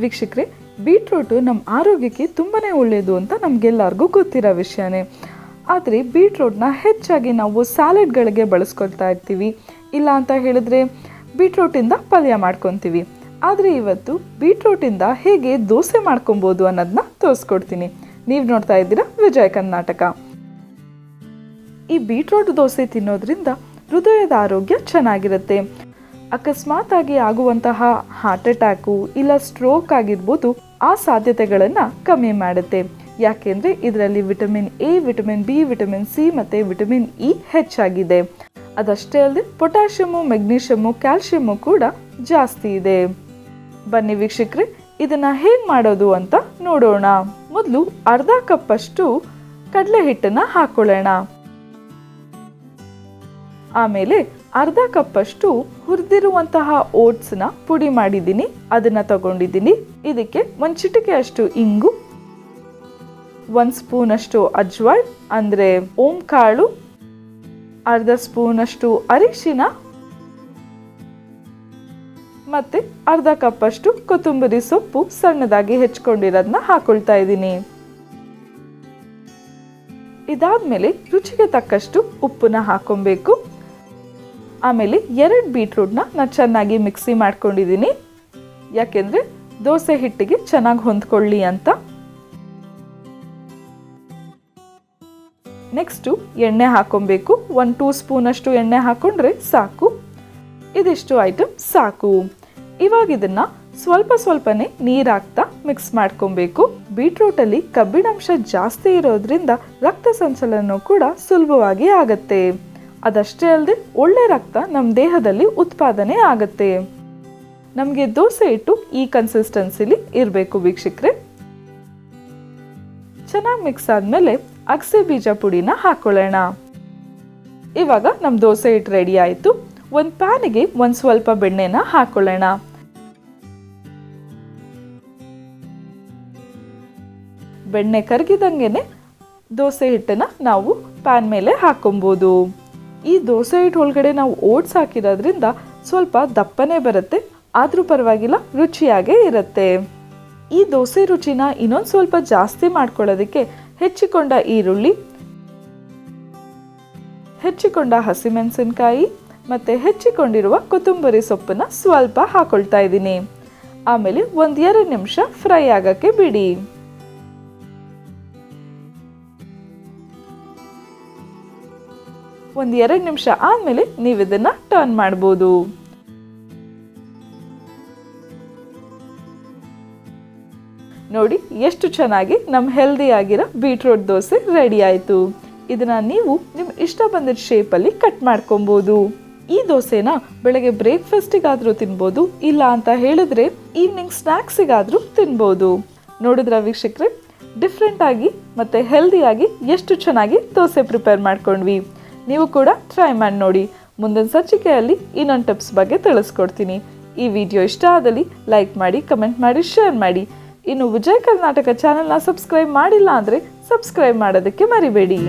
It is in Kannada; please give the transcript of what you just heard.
ವೀಕ್ಷಕರೇ, ಬೀಟ್ರೂಟು ನಮ್ಮ ಆರೋಗ್ಯಕ್ಕೆ ತುಂಬಾ ಒಳ್ಳೆಯದು ಅಂತ ನಮಗೆಲ್ಲರಿಗೂ ಗೊತ್ತಿರೋ ವಿಷಯನೇ. ಆದರೆ ಬೀಟ್ರೂಟ್ನ ಹೆಚ್ಚಾಗಿ ನಾವು ಸ್ಯಾಲೆಡ್ಗಳಿಗೆ ಬಳಸ್ಕೊಳ್ತಾ ಇರ್ತೀವಿ, ಇಲ್ಲ ಅಂತ ಹೇಳಿದ್ರೆ ಬೀಟ್ರೂಟಿಂದ ಪಲ್ಯ ಮಾಡ್ಕೊತೀವಿ. ಆದರೆ ಇವತ್ತು ಬೀಟ್ರೂಟಿಂದ ಹೇಗೆ ದೋಸೆ ಮಾಡ್ಕೊಬೋದು ಅನ್ನೋದನ್ನ ತೋರಿಸ್ಕೊಡ್ತೀನಿ. ನೀವು ನೋಡ್ತಾ ಇದ್ದೀರಾ ವಿಜಯ ಕರ್ನಾಟಕ. ಈ ಬೀಟ್ರೂಟ್ ದೋಸೆ ತಿನ್ನೋದ್ರಿಂದ ಹೃದಯದ ಆರೋಗ್ಯ ಚೆನ್ನಾಗಿರುತ್ತೆ. ಅಕಸ್ಮಾತ್ ಆಗಿ ಆಗುವಂತಹ ಹಾರ್ಟ್ ಅಟ್ಯಾಕು ಇಲ್ಲ ಸ್ಟ್ರೋಕ್ ಆಗಿರ್ಬೋದು, ಆ ಸಾಧ್ಯತೆಗಳನ್ನು ಕಮ್ಮಿ ಮಾಡುತ್ತೆ. ಯಾಕೆಂದರೆ ಇದರಲ್ಲಿ vitamin A, vitamin B, vitamin C ಮತ್ತು ವಿಟಮಿನ್ ಇ ಹೆಚ್ಚಾಗಿದೆ. ಅದಷ್ಟೇ ಅಲ್ಲದೆ ಪೊಟ್ಯಾಷಿಯಮು, ಮೆಗ್ನೀಷಿಯಮು, ಕ್ಯಾಲ್ಶಿಯಮು ಕೂಡ ಜಾಸ್ತಿ ಇದೆ. ಬನ್ನಿ ವೀಕ್ಷಕರೇ, ಇದನ್ನು ಹೇಗೆ ಮಾಡೋದು ಅಂತ ನೋಡೋಣ. ಮೊದಲು ಅರ್ಧ ಕಪ್ಪಷ್ಟು ಕಡಲೆ ಹಿಟ್ಟನ್ನು ಹಾಕೊಳ್ಳೋಣ. ಆಮೇಲೆ ಅರ್ಧ ಕಪ್ಪಷ್ಟು ಹುರಿದಿರುವಂತಹ ಓಟ್ಸ್ನ ಪುಡಿ ಮಾಡಿದ್ದೀನಿ, ಅದನ್ನ ತಗೊಂಡಿದ್ದೀನಿ. ಇದಕ್ಕೆ ಒಂದು ಚಿಟಿಕೆ ಅಷ್ಟು ಇಂಗು, 1 ಸ್ಪೂನ್ ಅಷ್ಟು ಅಜ್ವಾಳ್ ಅಂದರೆ ಓಂ ಕಾಳು, ಅರ್ಧ ಸ್ಪೂನ್ ಅಷ್ಟು ಅರಿಶಿನ ಮತ್ತೆ ಅರ್ಧ ಕಪ್ಪಷ್ಟು ಕೊತ್ತಂಬರಿ ಸೊಪ್ಪು ಸಣ್ಣದಾಗಿ ಹೆಚ್ಚಿಕೊಂಡಿರೋದನ್ನ ಹಾಕೊಳ್ತಾ ಇದ್ದೀನಿ. ಇದಾದ್ಮೇಲೆ ರುಚಿಗೆ ತಕ್ಕಷ್ಟು ಉಪ್ಪನ್ನ ಹಾಕೊಬೇಕು. ಆಮೇಲೆ 2 ಬೀಟ್ರೂಟ್ನ ನಾನು ಚೆನ್ನಾಗಿ ಮಿಕ್ಸಿ ಮಾಡ್ಕೊಂಡಿದ್ದೀನಿ, ಯಾಕೆಂದರೆ ದೋಸೆ ಹಿಟ್ಟಿಗೆ ಚೆನ್ನಾಗಿ ಹೊಂದ್ಕೊಳ್ಳಿ ಅಂತ. ನೆಕ್ಸ್ಟು ಎಣ್ಣೆ ಹಾಕೊಬೇಕು. 1-2 ಸ್ಪೂನ್ ಅಷ್ಟು ಎಣ್ಣೆ ಹಾಕೊಂಡ್ರೆ ಸಾಕು. ಇದಿಷ್ಟು ಐಟಮ್ ಸಾಕು. ಇವಾಗ ಇದನ್ನ ಸ್ವಲ್ಪನೇ ನೀರು ಹಾಕ್ತಾ ಮಿಕ್ಸ್ ಮಾಡ್ಕೊಬೇಕು. ಬೀಟ್ರೂಟಲ್ಲಿ ಕಬ್ಬಿಣಾಂಶ ಜಾಸ್ತಿ ಇರೋದ್ರಿಂದ ರಕ್ತ ಸಂಚಲನ ಕೂಡ ಸುಲಭವಾಗಿ ಆಗತ್ತೆ. ಅದಷ್ಟೇ ಅಲ್ಲದೆ ಒಳ್ಳೆ ರಕ್ತ ನಮ್ಮ ದೇಹದಲ್ಲಿ ಉತ್ಪಾದನೆ ಆಗತ್ತೆ. ನಮಗೆ ದೋಸೆ ಹಿಟ್ಟು ಈ ಕನ್ಸಿಸ್ಟೆನ್ಸಿಲಿ ಇರಬೇಕು ವೀಕ್ಷಕರೇ. ಚೆನ್ನಾಗಿ ಮಿಕ್ಸ್ ಆದಮೇಲೆ ಅಗಸೆ ಬೀಜ ಪುಡಿನ ಹಾಕೊಳ್ಳೋಣ. ಇವಾಗ ನಮ್ಮ ದೋಸೆ ಹಿಟ್ಟು ರೆಡಿ ಆಯಿತು. ಒಂದು ಪ್ಯಾನಿಗೆ ಒಂದು ಸ್ವಲ್ಪ ಬೆಣ್ಣೆನ ಹಾಕೊಳ್ಳೋಣ. ಬೆಣ್ಣೆ ಕರಗಿದಂಗೆನೆ ದೋಸೆ ಹಿಟ್ಟನ್ನ ನಾವು ಪ್ಯಾನ್ ಮೇಲೆ ಹಾಕೊಬೋದು. ಈ ದೋಸೆ ಹಿಟ್ಟು ಒಳಗಡೆ ನಾವು ಓಟ್ಸ್ ಹಾಕಿರೋದ್ರಿಂದ ಸ್ವಲ್ಪ ದಪ್ಪನೇ ಬರುತ್ತೆ, ಆದರೂ ಪರವಾಗಿಲ್ಲ, ರುಚಿಯಾಗೇ ಇರುತ್ತೆ. ಈ ದೋಸೆ ರುಚಿನ ಇನ್ನೊಂದು ಸ್ವಲ್ಪ ಜಾಸ್ತಿ ಮಾಡ್ಕೊಳ್ಳೋದಕ್ಕೆ ಹೆಚ್ಚಿಕೊಂಡ ಈರುಳ್ಳಿ, ಹೆಚ್ಚಿಕೊಂಡ ಹಸಿಮೆಣಸಿನಕಾಯಿ ಮತ್ತು ಹೆಚ್ಚಿಕೊಂಡಿರುವ ಕೊತ್ತಂಬರಿ ಸೊಪ್ಪನ್ನ ಸ್ವಲ್ಪ ಹಾಕೊಳ್ತಾ ಇದ್ದೀನಿ. ಆಮೇಲೆ 1-2 ನಿಮಿಷ ಫ್ರೈ ಆಗಕ್ಕೆ ಬಿಡಿ. ಒಂದು 2 ನಿಮಿಷ ಆದಮೇಲೆ ನೀವು ಇದನ್ನ ಟರ್ನ್ ಮಾಡ್ಬೋದು. ನೋಡಿ ಎಷ್ಟು ಚೆನ್ನಾಗಿ ನಮ್ಮ ಹೆಲ್ದಿ ಆಗಿರೋ ಬೀಟ್ರೂಟ್ ದೋಸೆ ರೆಡಿ ಆಯಿತು. ಇದನ್ನ ನೀವು ನಿಮ್ಮ ಇಷ್ಟ ಬಂದಿದ್ದ ಶೇಪಲ್ಲಿ ಕಟ್ ಮಾಡ್ಕೊಬೋದು. ಈ ದೋಸೆನ ಬೆಳಗ್ಗೆ ಬ್ರೇಕ್ಫಾಸ್ಟಿಗಾದರೂ ತಿನ್ಬೋದು, ಇಲ್ಲ ಅಂತ ಹೇಳಿದ್ರೆ ಈವ್ನಿಂಗ್ ಸ್ನ್ಯಾಕ್ಸಿಗಾದರೂ ತಿನ್ಬೋದು. ನೋಡಿದ್ರ ವೀಕ್ಷಕರೇ, ಡಿಫ್ರೆಂಟ್ ಆಗಿ ಮತ್ತು ಹೆಲ್ದಿಯಾಗಿ ಎಷ್ಟು ಚೆನ್ನಾಗಿ ದೋಸೆ ಪ್ರಿಪೇರ್ ಮಾಡ್ಕೊಂಡ್ವಿ. ನೀವು ಕೂಡ ಟ್ರೈ ಮಾಡಿ ನೋಡಿ. ಮುಂದಿನ ಸಂಚಿಕೆಯಲ್ಲಿ ಇನ್ನೊಂದು ಟಿಪ್ಸ್ ಬಗ್ಗೆ ತಿಳಿಸ್ಕೊಡ್ತೀನಿ. ಈ ವಿಡಿಯೋ ಇಷ್ಟ ಆದಲ್ಲಿ ಲೈಕ್ ಮಾಡಿ, ಕಮೆಂಟ್ ಮಾಡಿ, ಶೇರ್ ಮಾಡಿ. ಇನ್ನು ವಿಜಯ ಕರ್ನಾಟಕ ಚಾನೆಲ್ನ ಸಬ್ಸ್ಕ್ರೈಬ್ ಮಾಡಿಲ್ಲ ಅಂದರೆ ಸಬ್ಸ್ಕ್ರೈಬ್ ಮಾಡೋದಕ್ಕೆ ಮರಿಬೇಡಿ.